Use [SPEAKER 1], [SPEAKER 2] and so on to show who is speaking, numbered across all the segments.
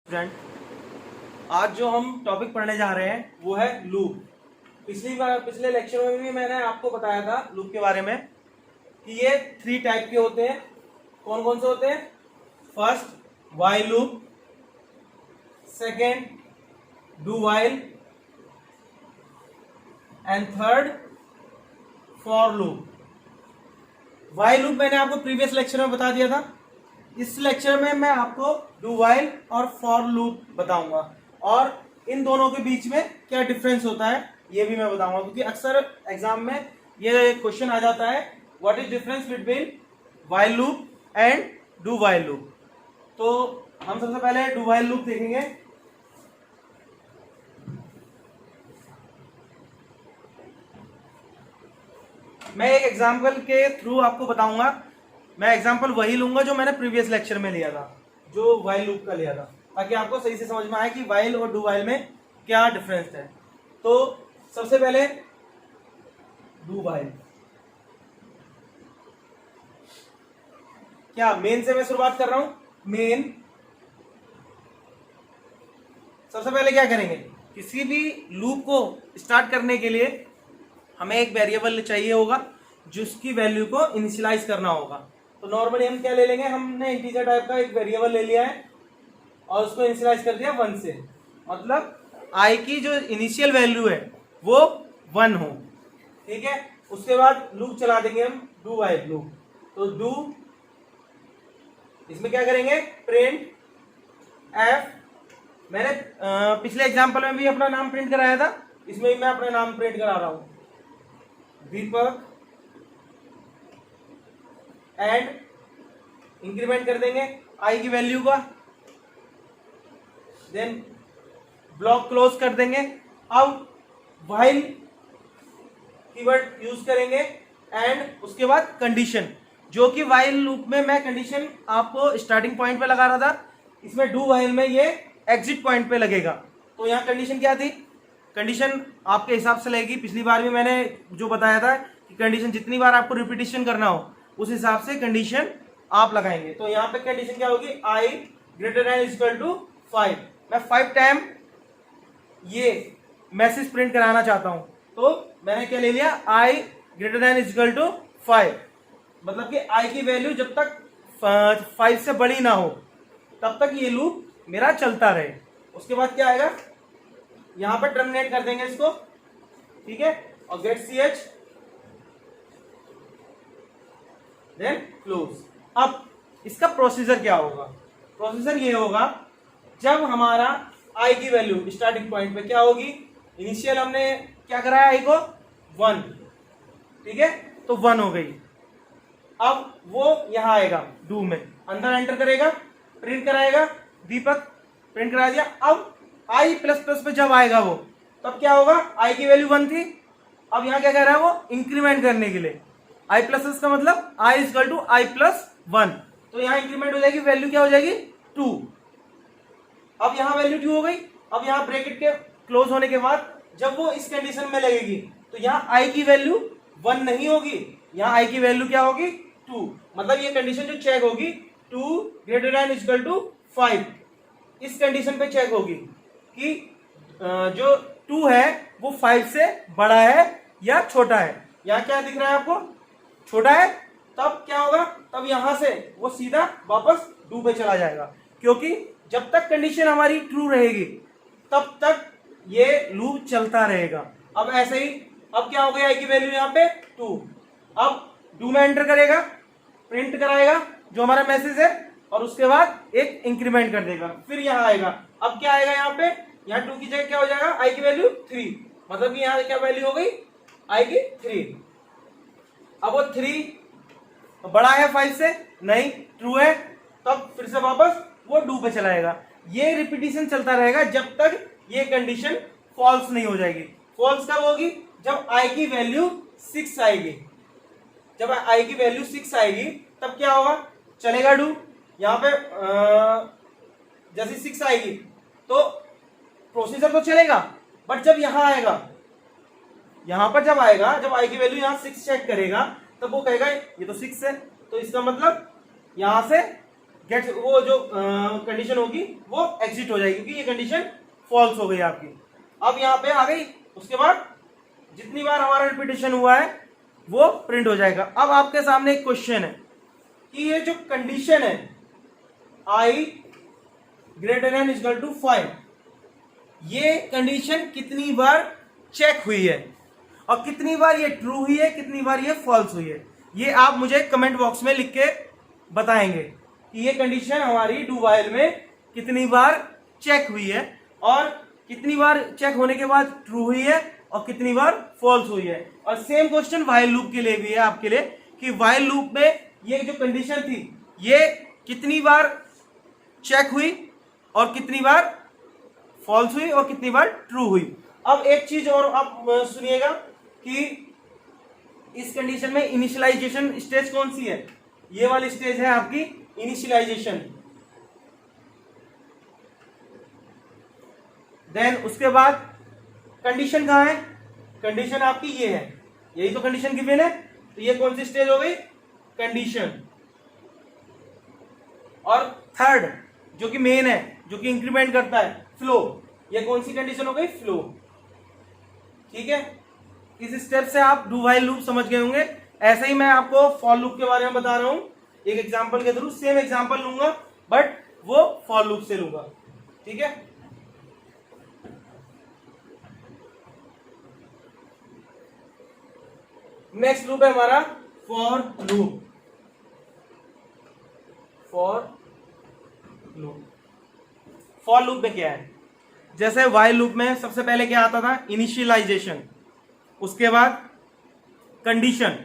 [SPEAKER 1] Student, आज जो हम टॉपिक पढ़ने जा रहे हैं वो है लूप। पिछले लेक्चर में भी मैंने आपको बताया था लूप के बारे में कि ये 3 टाइप के होते हैं। कौन कौन से होते हैं? First while loop, second do while and third for loop. While loop मैंने आपको प्रीवियस लेक्चर में बता दिया था। इस लेक्चर में मैं आपको डू व्हाइल और फॉर लूप बताऊंगा और इन दोनों के बीच में क्या डिफरेंस होता है ये भी मैं बताऊंगा, क्योंकि अक्सर एग्जाम में ये क्वेश्चन आ जाता है, what is difference between while loop and do while loop. तो हम सबसे पहले डू व्हाइल लूप देखेंगे। मैं एक एग्जाम्पल के थ्रू आपको बताऊंगा। मैं एग्जाम्पल वही लूंगा जो मैंने प्रीवियस लेक्चर में लिया था, जो व्हाइल लूप का लिया था, ताकि आपको सही से समझ में आए कि व्हाइल और डू व्हाइल में क्या डिफरेंस है। तो सबसे पहले डू व्हाइल, क्या मेन से मैं शुरुआत कर रहा हूं। मेन सबसे पहले क्या करेंगे, किसी भी लूप को स्टार्ट करने के लिए हमें एक वेरिएबल चाहिए होगा जिसकी वैल्यू को इनिशियलाइज करना होगा। तो नॉर्मली हम क्या ले लेंगे, हमने इंटीजर टाइप का एक वेरिएबल ले लिया है और उसको इनिशियलाइज कर दिया 1 से, मतलब आई की जो इनिशियल वैल्यू है वो 1 हो। ठीक है, उसके बाद लूप चला देंगे हम, डू व्हाइल लूप। तो डू, इसमें क्या करेंगे, प्रिंट एफ। मैंने पिछले एग्जांपल में भी अपना नाम प्रिंट कराया था, इसमें भी मैं अपना नाम प्रिंट करा रहा हूं, दीपक, एंड इंक्रीमेंट कर देंगे आई की वैल्यू का, देन ब्लॉक क्लोज कर देंगे। अब व्हाइल कीवर्ड यूज करेंगे एंड उसके बाद कंडीशन, जो कि व्हाइल लूप में मैं कंडीशन आपको स्टार्टिंग पॉइंट पे लगा रहा था, इसमें डू व्हाइल में ये एग्जिट पॉइंट पे लगेगा। तो यहाँ कंडीशन क्या थी, कंडीशन आपके हिसाब से लगेगी। पिछली बार भी मैंने जो बताया था कि कंडीशन जितनी बार आपको रिपीटिशन करना हो उस हिसाब से कंडीशन आप लगाएंगे। तो यहाँ पे कंडीशन क्या होगी, आई ग्रेटर देन इक्वल टू 5। मैं 5 टाइम ये मैसेज प्रिंट कराना चाहता हूं, तो मैंने क्या ले लिया, आई ग्रेटर देन इक्वल टू 5, मतलब कि आई की वैल्यू जब तक 5 से बड़ी ना हो तब तक ये लूप मेरा चलता रहे। उसके बाद क्या आएगा, यहां पर टर्मिनेट कर देंगे इसको, ठीक है, और गेट ch देन क्लोज। अब इसका प्रोसीजर क्या होगा, प्रोसीजर ये होगा, जब हमारा आई की वैल्यू स्टार्टिंग पॉइंट पे क्या होगी, इनिशियल हमने क्या कराया आई को 1, ठीक है, तो 1 हो गई। अब वो यहां आएगा डू में, अंदर एंटर करेगा, प्रिंट कराएगा, दीपक प्रिंट करा दिया। अब आई प्लस प्लस पे जब आएगा वो, तब क्या होगा, आई की वैल्यू 1 थी, अब यहां क्या कह रहा है वो, इंक्रीमेंट करने के लिए आई प्लस प्लस का मतलब I equal to I plus 1, तो यहां इंक्रीमेंट हो जाएगी, वैल्यू क्या हो जाएगी 2। अब यहां वैल्यू 2 हो गई। अब यहां ब्रैकेट के क्लोज होने के बाद जब वो इस कंडीशन में लगेगी तो यहां आई की वैल्यू 1 नहीं होगी, यहां आई की वैल्यू क्या होगी 2, मतलब ये कंडीशन जो चेक होगी 2 ग्रेटर देन इक्वल टू 5, इस कंडीशन पे चेक होगी कि जो 2 है वो 5 से बड़ा है या छोटा है। यहां क्या दिख रहा है आपको, छोटा है, तब क्या होगा, तब यहां से वो सीधा वापस डू पे चला जाएगा, क्योंकि जब तक कंडीशन हमारी ट्रू रहेगी तब तक ये लूप चलता रहेगा। अब ऐसे ही, अब क्या हो गया, आई की वैल्यू यहाँ पे 2, अब डू में एंटर करेगा, प्रिंट कराएगा जो हमारा मैसेज है, और उसके बाद एक इंक्रीमेंट कर देगा, फिर यहाँ आएगा। अब क्या आएगा यहाँ पे, यहाँ 2 की जगह क्या हो जाएगा, आई की वैल्यू 3, मतलब कि यहाँ क्या वैल्यू हो गई, आई की 3। अब वो 3 बड़ा है 5 से, नहीं ट्रू है, तब फिर से वापस वो डू पे चलाएगा। ये रिपीटिशन चलता रहेगा जब तक ये कंडीशन फॉल्स नहीं हो जाएगी। फॉल्स कब होगी, जब आई की वैल्यू 6 आएगी, जब आई की वैल्यू 6 आएगी तब क्या होगा, चलेगा डू। यहां पे जैसे 6 आएगी तो प्रोसीजर तो चलेगा, बट जब यहां आएगा, यहां पर जब आएगा, जब आई की वैल्यू यहां 6 चेक करेगा तब वो कहेगा ये तो 6 है, तो इसका मतलब यहां से गेट्स, वो जो कंडीशन होगी वो एग्जिट हो जाएगी, क्योंकि ये कंडीशन फॉल्स हो गई आपकी। अब यहाँ पे आ गई, उसके बाद जितनी बार हमारा रिपीटेशन हुआ है वो प्रिंट हो जाएगा। अब आपके सामने एक क्वेश्चन है कि ये जो कंडीशन है आई ग्रेटर देन इक्वल टू 5, ये कंडीशन कितनी बार चेक हुई है और कितनी बार ये ट्रू हुई है, कितनी बार ये फॉल्स हुई है, ये आप मुझे कमेंट बॉक्स में लिख के बताएंगे कि ये कंडीशन हमारी डू व्हाइल में कितनी बार चेक हुई है और कितनी बार चेक होने के बाद ट्रू हुई है और कितनी बार फॉल्स हुई है। और सेम क्वेश्चन व्हाइल लूप के लिए भी है आपके लिए कि व्हाइल लूप में ये जो कंडीशन थी ये कितनी बार चेक हुई और कितनी बार फॉल्स हुई और कितनी बार ट्रू हुई। अब एक चीज और आप सुनिएगा कि इस कंडीशन में इनिशियलाइजेशन स्टेज कौन सी है, ये वाली स्टेज है आपकी इनिशियलाइजेशन। देन उसके बाद कंडीशन कहां है, कंडीशन आपकी ये है, यही तो कंडीशन गिवन है, तो ये कौन सी स्टेज हो गई, कंडीशन। और थर्ड जो कि मेन है, जो कि इंक्रीमेंट करता है, फ्लो, ये कौन सी कंडीशन हो गई, फ्लो। ठीक है, इस स्टेप से आप डू व्हाइल लूप समझ गए होंगे। ऐसे ही मैं आपको फॉर लूप के बारे में बता रहा हूं एक एग्जांपल के थ्रू, सेम एग्जांपल लूंगा बट वो फॉर लूप से लूंगा। ठीक है, नेक्स्ट लूप है हमारा फॉर लूप। फॉर लूप में क्या है, जैसे व्हाइल लूप में सबसे पहले क्या आता था, इनिशियलाइजेशन, उसके बाद कंडीशन,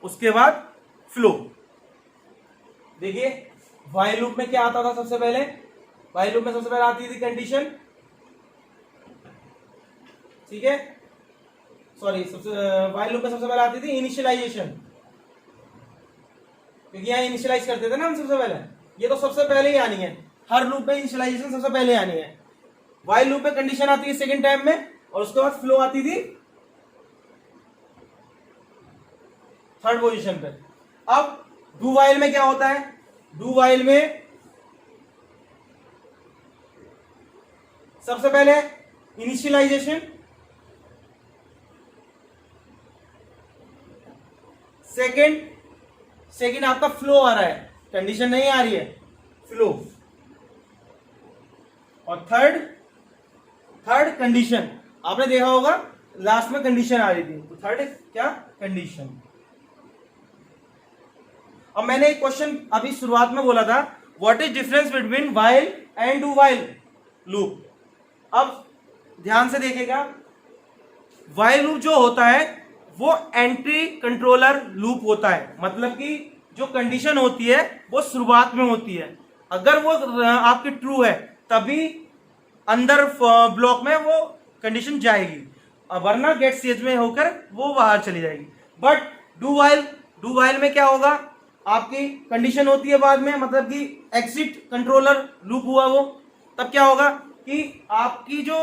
[SPEAKER 1] उसके बाद फ्लो। देखिए व्हाइल लूप में क्या आता था सबसे पहले, व्हाइल लूप में सबसे पहले आती थी कंडीशन, ठीक है, सॉरी व्हाइल लूप में सबसे पहले आती थी इनिशियलाइजेशन, क्योंकि यहां इनिशियलाइज करते थे ना हम सबसे पहले, ये तो सबसे पहले ही आनी है, हर लूप में इनिशियलाइजेशन सबसे पहले आनी है। व्हाइल लूप में कंडीशन आती है सेकंड टाइम में और उसके बाद फ्लो आती थी थर्ड पोजीशन पे। अब डू व्हाइल में क्या होता है, डू व्हाइल में सबसे पहले इनिशियलाइजेशन, सेकंड आपका फ्लो आ रहा है, कंडीशन नहीं आ रही है, फ्लो, और थर्ड कंडीशन। आपने देखा होगा लास्ट में कंडीशन आ रही थी, तो थर्ड क्या, कंडीशन। अब मैंने एक क्वेश्चन अभी शुरुआत में बोला था, what is difference between while and do while loop. अब ध्यान से देखिएगा, व्हाइल लूप जो होता है वो एंट्री कंट्रोलर लूप होता है, मतलब कि जो कंडीशन होती है वो शुरुआत में होती है, अगर वो आपकी ट्रू है तभी अंदर ब्लॉक में वो कंडीशन जाएगी, वरना गेट स्टेज में होकर वो बाहर चली जाएगी। बट डू व्हाइल में क्या होगा, आपकी कंडीशन होती है बाद में, मतलब कि एग्जिट कंट्रोलर लूप हुआ वो, तब क्या होगा कि आपकी जो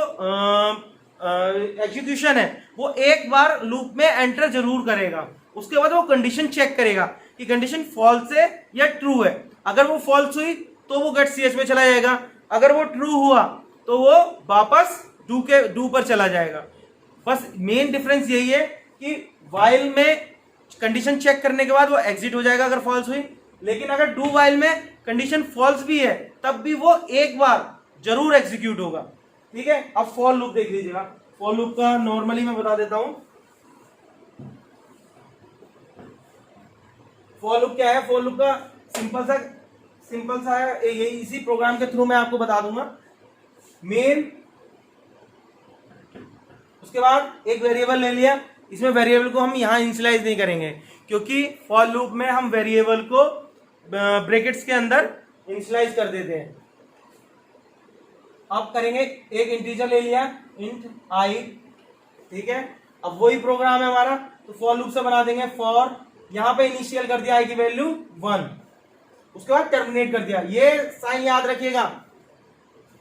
[SPEAKER 1] एग्जीक्यूशन है वो एक बार लूप में एंटर जरूर करेगा, उसके बाद वो कंडीशन चेक करेगा कि कंडीशन फॉल्स है या ट्रू है। अगर वो फॉल्स हुई तो वो गेट सीएच में चला जाएगा, अगर वो ट्रू हुआ तो वो वापस डू पर चला जाएगा। बस मेन डिफरेंस यही है कि व्हाइल में कंडीशन चेक करने के बाद वो एग्जिट हो जाएगा अगर फॉल्स हुई, लेकिन अगर डू व्हाइल में कंडीशन फॉल्स भी है तब भी वो एक बार जरूर एग्जीक्यूट होगा। ठीक है, अब फॉर लूप देख लीजिएगा, फॉर लूप का नॉर्मली मैं बता देता हूं। फॉर लूप क्या है, फॉर लूप का सिंपल सा है, ये इसी प्रोग्राम के थ्रू मैं आपको बता दूंगा। मेन, उसके बाद एक वेरिएबल ले लिया, इसमें वेरिएबल को हम यहां इनिशियलाइज नहीं करेंगे क्योंकि फॉर लूप में हम वेरिएबल को ब्रैकेट्स के अंदर इनिशियलाइज कर देते हैं। अब करेंगे, एक इंटीजर ले लिया इंट आई, ठीक है, अब वही प्रोग्राम है हमारा, तो फॉर लूप से बना देंगे फॉर, यहां पे इनिशियल कर दिया आई की वैल्यू 1, उसके बाद टर्मिनेट कर दिया। ये साइन याद रखिएगा,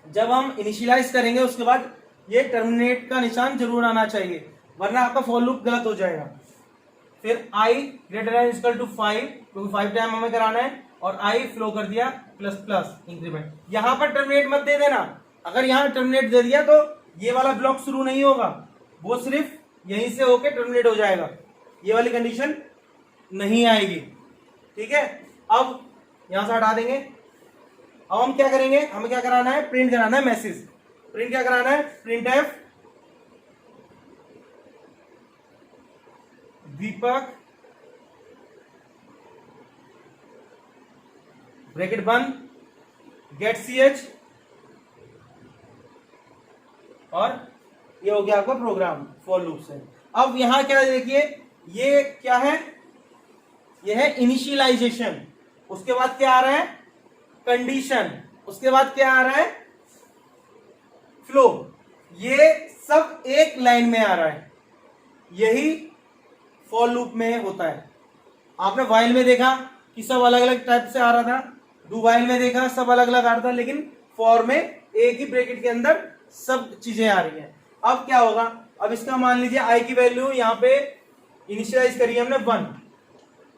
[SPEAKER 1] जब हम इनिशियलाइज करेंगे उसके बाद ये टर्मिनेट का निशान जरूर आना चाहिए, वरना आपका फॉर लूप गलत हो जाएगा। फिर आई ग्रेटर देन इक्वल टू 5, क्योंकि 5 टाइम हमें कराना है, और आई फ्लो कर दिया प्लस प्लस इंक्रीमेंट। यहां पर टर्मिनेट मत दे देना, अगर यहां टर्मिनेट दे दिया तो ये वाला ब्लॉक शुरू नहीं होगा, वो सिर्फ यहीं से होके टर्मिनेट हो जाएगा, ये वाली कंडीशन नहीं आएगी। ठीक है, अब यहां से हटा देंगे। अब हम क्या करेंगे, हमें क्या कराना है, प्रिंट कराना है मैसेज। प्रिंट क्या कराना है, प्रिंट एफ दीपक ब्रैकेट बंद गेट ch, और ये हो गया आपका प्रोग्राम फॉर लूप से। अब यहां क्या देखिए, ये क्या है, ये है इनिशियलाइजेशन, उसके बाद क्या आ रहा है, कंडीशन, उसके बाद क्या आ रहा है, फ्लो। ये सब एक लाइन में आ रहा है, यही फॉर लूप में होता है। आपने व्हाइल में देखा कि सब अलग अलग टाइप से आ रहा था, डू व्हाइल में देखा सब अलग अलग आ रहा था, लेकिन फॉर में एक ही ब्रैकेट के अंदर सब चीजें आ रही हैं। अब क्या होगा, अब इसका मान लीजिए आई की वैल्यू यहाँ पे इनिशियलाइज करी हमने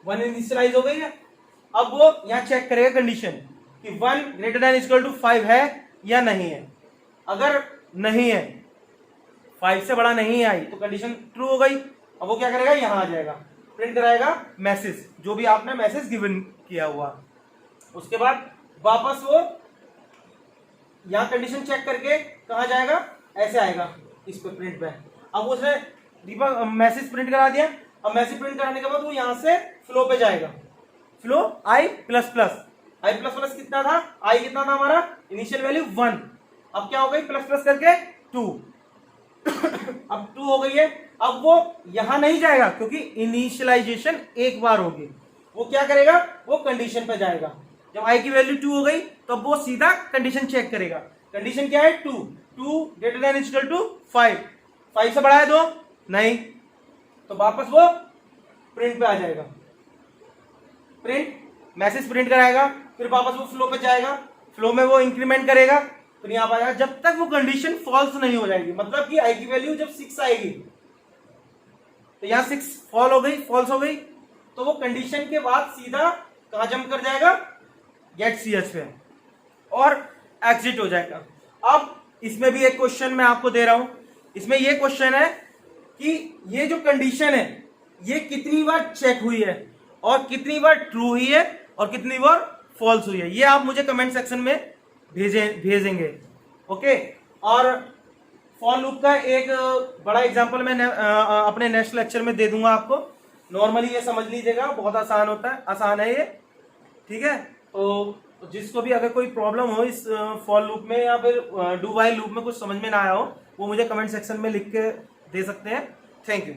[SPEAKER 1] 1 इनिशियलाइज हो गई है। अब वो यहाँ चेक करेगा कंडीशन कि 1 ग्रेटर देन इक्वल टू 5 है या नहीं है। अगर नहीं है, 5 से बड़ा नहीं आई, तो कंडीशन ट्रू हो गई। अब वो क्या करेगा, यहां आ जाएगा, प्रिंट कराएगा मैसेज, जो भी आपने मैसेज गिवन किया हुआ। उसके बाद वापस वो यहां कंडीशन चेक करके कहां जाएगा, ऐसे आएगा इस पे प्रिंट पे। अब उसने दीपक मैसेज प्रिंट करा दिया। अब मैसेज प्रिंट कराने के बाद वो यहां से फ्लो पे जाएगा, flow I plus plus. I plus plus कितना था, आई कितना था हमारा, इनिशियल वैल्यू 1। अब क्या हो गई, प्लस प्लस करके 2 अब 2 हो गई है। अब वो यहां नहीं जाएगा क्योंकि इनिशियलाइजेशन एक बार होगी। वो क्या करेगा, वो कंडीशन पे जाएगा। जब आई की वैल्यू 2 हो गई तो वो सीधा कंडीशन चेक करेगा। कंडीशन क्या है, 2 ग्रेटर देन इक्वल टू 5 से बड़ा है 2 नहीं, तो वापस वो प्रिंट पे आ जाएगा, प्रिंट मैसेज प्रिंट कराएगा, फिर वापस वो फ्लो पे जाएगा, फ्लो में वो इंक्रीमेंट करेगा, फिर यहां पर आएगा, जब तक वो कंडीशन फॉल्स नहीं हो जाएगी। मतलब कि आई की वैल्यू जब 6 आएगी तो यहां 6 फॉल्स हो गई, तो वो कंडीशन के बाद सीधा कहां जंप कर जाएगा, गेट ch पे, और एग्जिट हो जाएगा। अब इसमें भी एक क्वेश्चन मैं आपको दे रहा हूं। इसमें ये क्वेश्चन है कि ये जो कंडीशन है ये कितनी बार चेक हुई है, और कितनी बार ट्रू हुई है, और कितनी बार फॉल्स हुई है, ये आप मुझे कमेंट सेक्शन में भेजेंगे। ओके, और फॉर लूप का एक बड़ा एग्जांपल मैं अपने नेक्स्ट लेक्चर में दे दूंगा आपको। नॉर्मली ये समझ लीजिएगा, बहुत आसान है ये। ठीक है, तो जिसको भी अगर कोई प्रॉब्लम हो इस फॉर लूप में या फिर डू व्हाइल लूप में कुछ समझ में ना आया हो, वो मुझे कमेंट सेक्शन में लिख के दे सकते हैं। Thank you.